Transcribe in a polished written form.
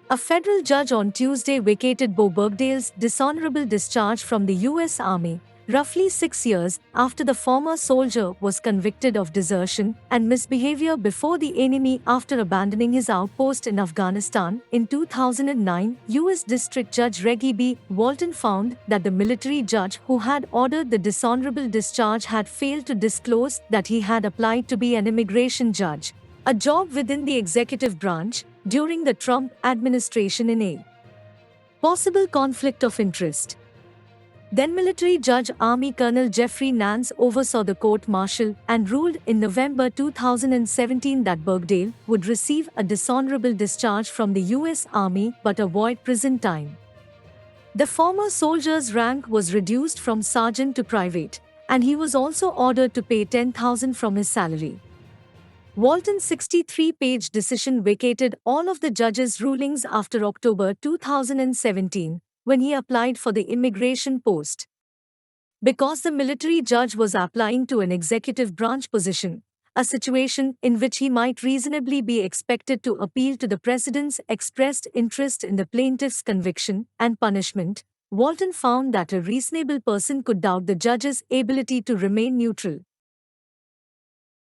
A federal judge on Tuesday vacated Bergdahl's dishonorable discharge from the U.S. Army, roughly 6 years after the former soldier was convicted of desertion and misbehavior before the enemy after abandoning his outpost in Afghanistan. In 2009, U.S. District Judge Reggie B. Walton found that the military judge who had ordered the dishonorable discharge had failed to disclose that he had applied to be an immigration judge, a job within the executive branch, during the Trump administration in a possible conflict of interest. Then military judge Army Colonel Jeffrey Nance oversaw the court-martial and ruled in November 2017 that Bergdahl would receive a dishonorable discharge from the U.S. Army but avoid prison time. The former soldier's rank was reduced from sergeant to private, and he was also ordered to pay $10,000 from his salary. Walton's 63-page decision vacated all of the judge's rulings after October 2017, when he applied for the immigration post. Because the military judge was applying to an executive branch position, a situation in which he might reasonably be expected to appeal to the president's expressed interest in the plaintiff's conviction and punishment, Walton found that a reasonable person could doubt the judge's ability to remain neutral.